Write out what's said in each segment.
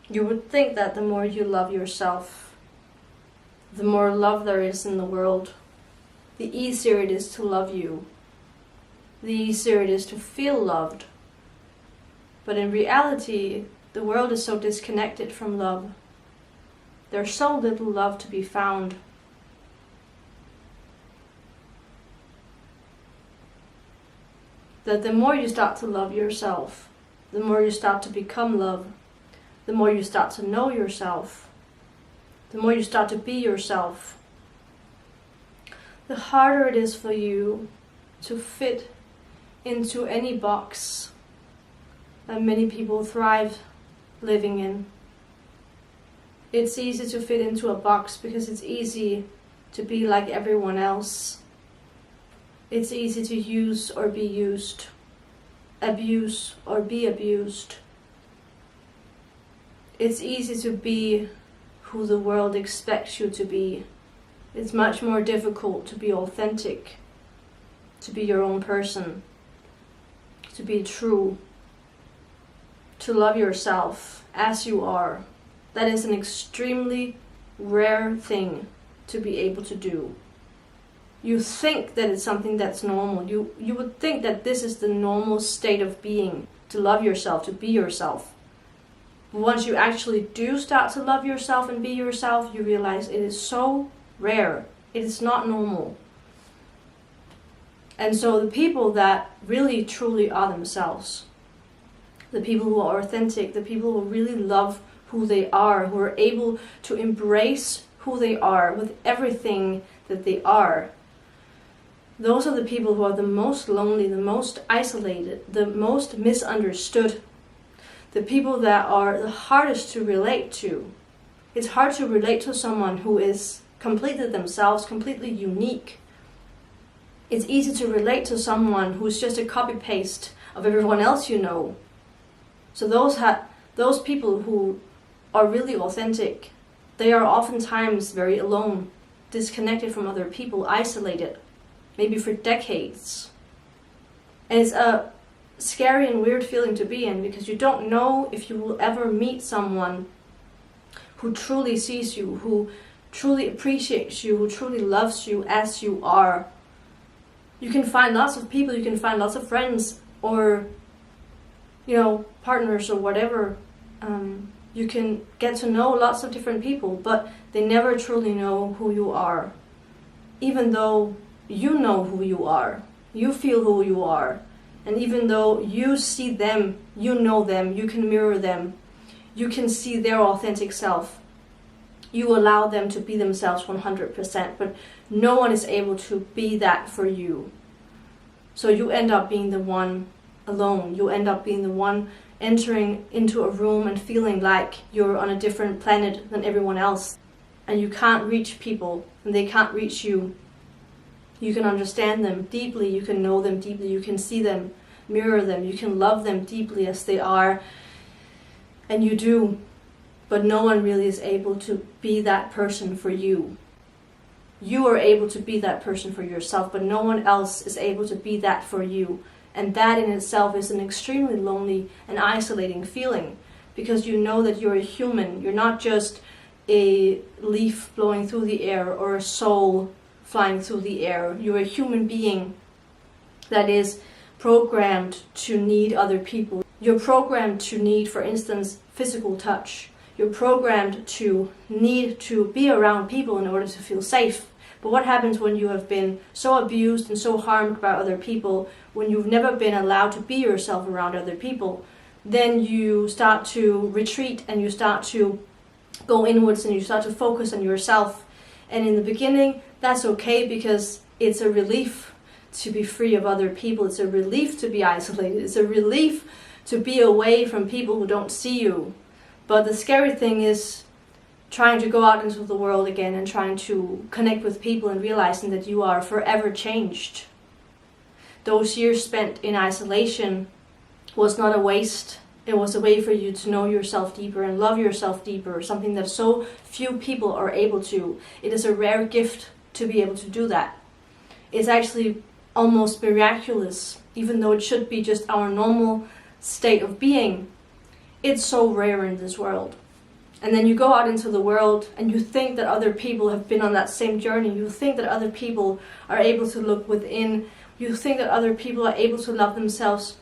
You would think that the more you love yourself, the more love there is in the world, the easier it is to love you, the easier it is to feel loved. But in reality, the world is so disconnected from love. There's so little love to be found. That the more you start to love yourself, the more you start to become love, the more you start to know yourself, the more you start to be yourself, the harder it is for you to fit into any box that many people thrive living in. It's easy to fit into a box because it's easy to be like everyone else. It's easy to use or be used, abuse or be abused. It's easy to be who the world expects you to be. It's much more difficult to be authentic, to be your own person, to be true, to love yourself as you are. That is an extremely rare thing to be able to do. You think that it's something that's normal. You would think that this is the normal state of being, to love yourself, to be yourself. But once you actually do start to love yourself and be yourself, you realize it is so rare. It is not normal. And so the people that really truly are themselves, the people who are authentic, the people who really love who they are, who are able to embrace who they are with everything that they are, those are the people who are the most lonely, the most isolated, the most misunderstood, the people that are the hardest to relate to. It's hard to relate to someone who is completely themselves, completely unique. It's easy to relate to someone who's just a copy-paste of everyone else you know. So those people who are really authentic, they are oftentimes very alone, disconnected from other people, isolated, maybe for decades. And it's a scary and weird feeling to be in, because you don't know if you will ever meet someone who truly sees you, who truly appreciates you, who truly loves you as you are. You can find lots of people, you can find lots of friends, or partners or whatever. You can get to know lots of different people, but they never truly know who you are. Even though you know who you are, you feel who you are, and even though you see them, you know them, you can mirror them, you can see their authentic self, you allow them to be themselves 100%, but no one is able to be that for you. So you end up being the one alone. You end up being the one entering into a room and feeling like you're on a different planet than everyone else, and you can't reach people and they can't reach you. You can understand them deeply, you can know them deeply, you can see them, mirror them, you can love them deeply as they are, and you do, but no one really is able to be that person for you. You are able to be that person for yourself, but no one else is able to be that for you. And that in itself is an extremely lonely and isolating feeling, because you know that you're a human. You're not just a leaf blowing through the air or a soul flying through the air. You're a human being that is programmed to need other people. You're programmed to need, for instance, physical touch. You're programmed to need to be around people in order to feel safe. But what happens when you have been so abused and so harmed by other people, when you've never been allowed to be yourself around other people? Then you start to retreat and you start to go inwards and you start to focus on yourself. And in the beginning, that's okay, because it's a relief to be free of other people. It's a relief to be isolated. It's a relief to be away from people who don't see you. But the scary thing is trying to go out into the world again and trying to connect with people and realizing that you are forever changed. Those years spent in isolation was not a waste. It was a way for you to know yourself deeper and love yourself deeper, something that so few people are able to. It is a rare gift to be able to do that. It's actually almost miraculous, even though it should be just our normal state of being. It's so rare in this world. And then you go out into the world and you think that other people have been on that same journey. You think that other people are able to look within. You think that other people are able to love themselves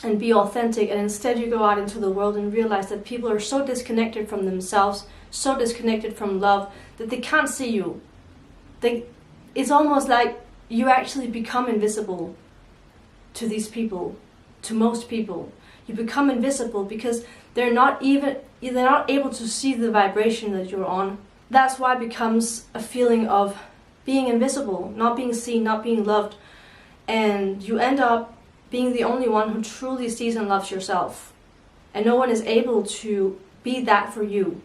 and be authentic. And instead you go out into the world and realize that people are so disconnected from themselves, so disconnected from love, that they can't see you. It's almost like you actually become invisible to these people, to most people. You become invisible because they're not able to see the vibration that you're on. That's why it becomes a feeling of being invisible, not being seen, not being loved. And you end up being the only one who truly sees and loves yourself. And no one is able to be that for you.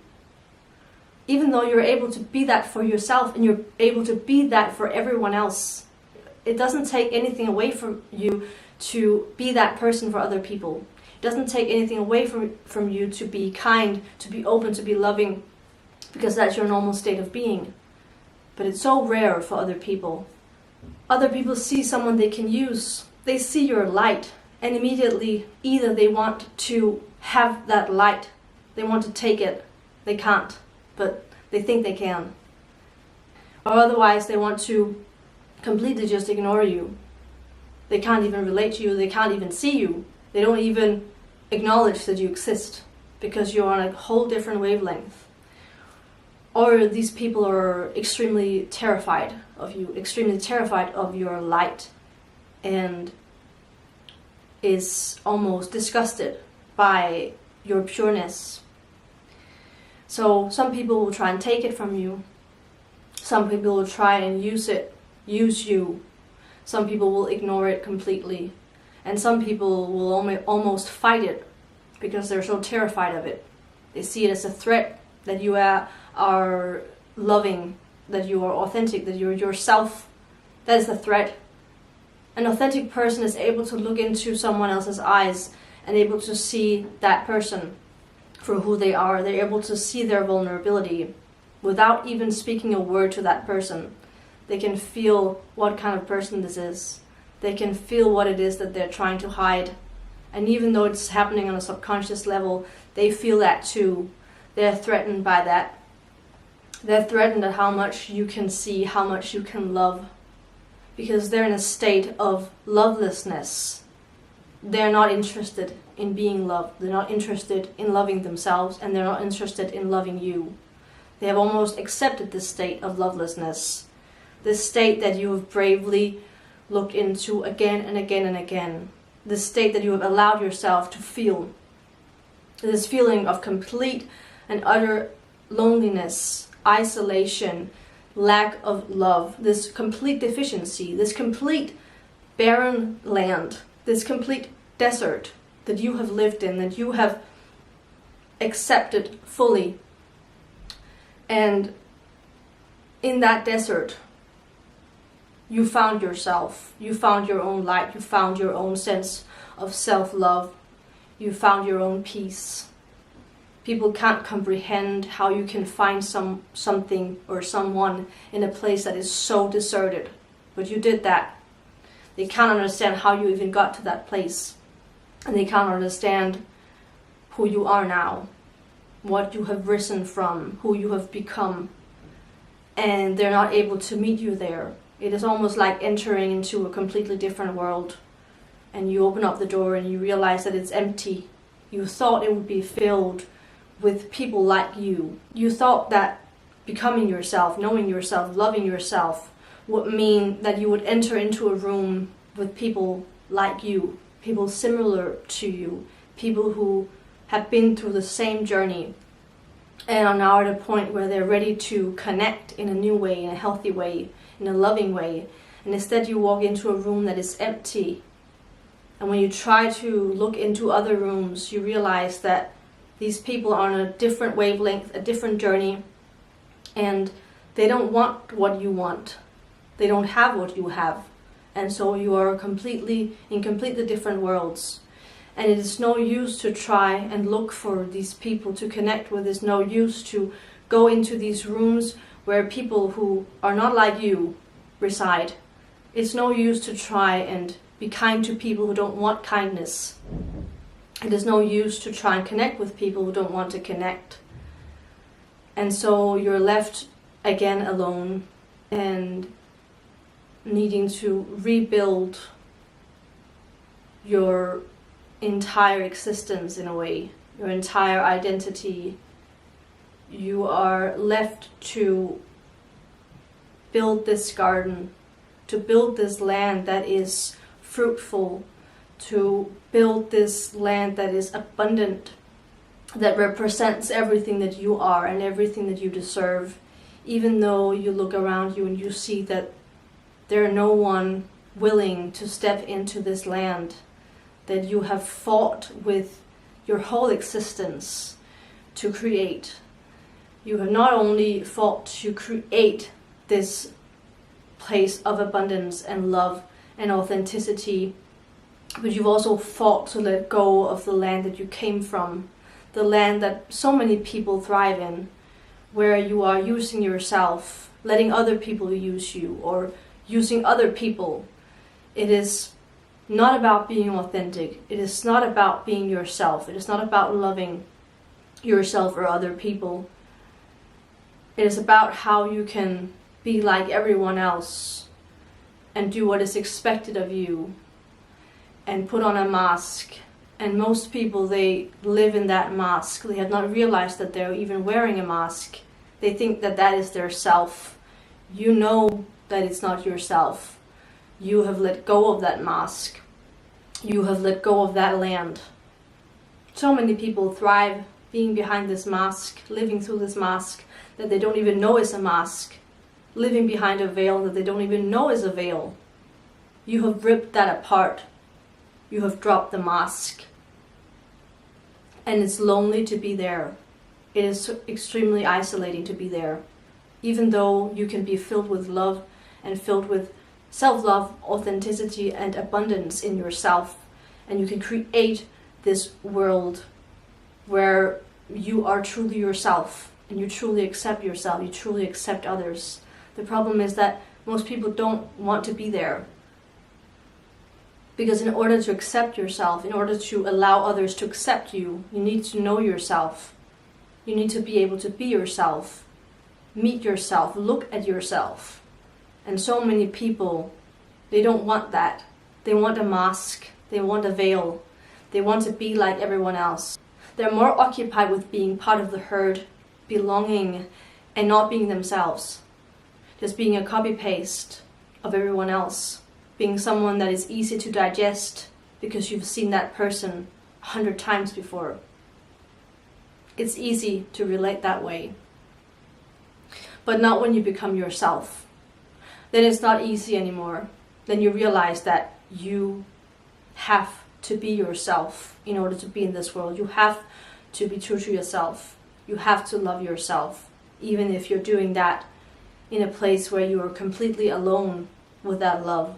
Even though you're able to be that for yourself and you're able to be that for everyone else, it doesn't take anything away from you to be that person for other people. It doesn't take anything away from you to be kind, to be open, to be loving, because that's your normal state of being. But it's so rare for other people. Other people see someone they can use. They see your light, and immediately either they want to have that light, they want to take it, they can't, but they think they can. Or otherwise they want to completely just ignore you. They can't even relate to you, they can't even see you. They don't even acknowledge that you exist because you're on a whole different wavelength. Or these people are extremely terrified of you, extremely terrified of your light, and is almost disgusted by your pureness. So some people will try and take it from you. Some people will try and use you. Some people will ignore it completely. And some people will almost fight it because they're so terrified of it. They see it as a threat, that you are loving, that you are authentic, that you're yourself. That is the threat. An authentic person is able to look into someone else's eyes and able to see that person for who they are. They're able to see their vulnerability without even speaking a word to that person. They can feel what kind of person this is. They can feel what it is that they're trying to hide. And even though it's happening on a subconscious level, they feel that too. They're threatened by that. They're threatened at how much you can see, how much you can love. Because they're in a state of lovelessness. They're not interested in being loved. They're not interested in loving themselves, and they're not interested in loving you. They have almost accepted this state of lovelessness. This state that you have bravely looked into again and again and again. This state that you have allowed yourself to feel. This feeling of complete and utter loneliness, isolation, lack of love, this complete deficiency, this complete barren land, this complete desert that you have lived in, that you have accepted fully. And in that desert, you found yourself, you found your own light, you found your own sense of self-love, you found your own peace. People can't comprehend how you can find something or someone in a place that is so deserted, but you did that. They can't understand how you even got to that place, and they can't understand who you are now, what you have risen from, who you have become, and they're not able to meet you there. It is almost like entering into a completely different world, and you open up the door and you realize that it's empty. You thought it would be filled with people like you. You thought that becoming yourself, knowing yourself, loving yourself would mean that you would enter into a room with people like you, people similar to you, people who have been through the same journey and are now at a point where they're ready to connect in a new way, in a healthy way, in a loving way. And instead you walk into a room that is empty. And when you try to look into other rooms, you realize that these people are on a different wavelength, a different journey, and they don't want what you want. They don't have what you have. And so you are in completely different worlds. And it is no use to try and look for these people to connect with. It's no use to go into these rooms where people who are not like you reside. It's no use to try and be kind to people who don't want kindness. It is no use to try and connect with people who don't want to connect. And so you're left again alone and needing to rebuild your entire existence in a way, your entire identity. You are left to build this garden, to build this land that is fruitful, to build this land that is abundant, that represents everything that you are and everything that you deserve, even though you look around you and you see that there are no one willing to step into this land that you have fought with your whole existence to create. You have not only fought to create this place of abundance and love and authenticity, but you've also fought to let go of the land that you came from, the land that so many people thrive in, where you are using yourself, letting other people use you, or using other people. It is not about being authentic. It is not about being yourself. It is not about loving yourself or other people. It is about how you can be like everyone else and do what is expected of you and put on a mask. And most people, they live in that mask. They have not realized that they're even wearing a mask. They think that that is their self. You know that it's not yourself. You have let go of that mask. You have let go of that land. So many people thrive being behind this mask, living through this mask that they don't even know is a mask, living behind a veil that they don't even know is a veil. You have ripped that apart. You have dropped the mask. And it's lonely to be there. It is extremely isolating to be there. Even though you can be filled with love and filled with self-love, authenticity, and abundance in yourself. And you can create this world where you are truly yourself and you truly accept yourself, you truly accept others. The problem is that most people don't want to be there. Because in order to accept yourself, in order to allow others to accept you, you need to know yourself. You need to be able to be yourself, meet yourself, look at yourself. And so many people, they don't want that. They want a mask. They want a veil. They want to be like everyone else. They're more occupied with being part of the herd, belonging, and not being themselves. Just being a copy-paste of everyone else. Being someone that is easy to digest because you've seen that person 100 times before. It's easy to relate that way. But not when you become yourself. Then it's not easy anymore. Then you realize that you have to be yourself in order to be in this world. You have to be true to yourself. You have to love yourself, even if you're doing that in a place where you are completely alone with that love.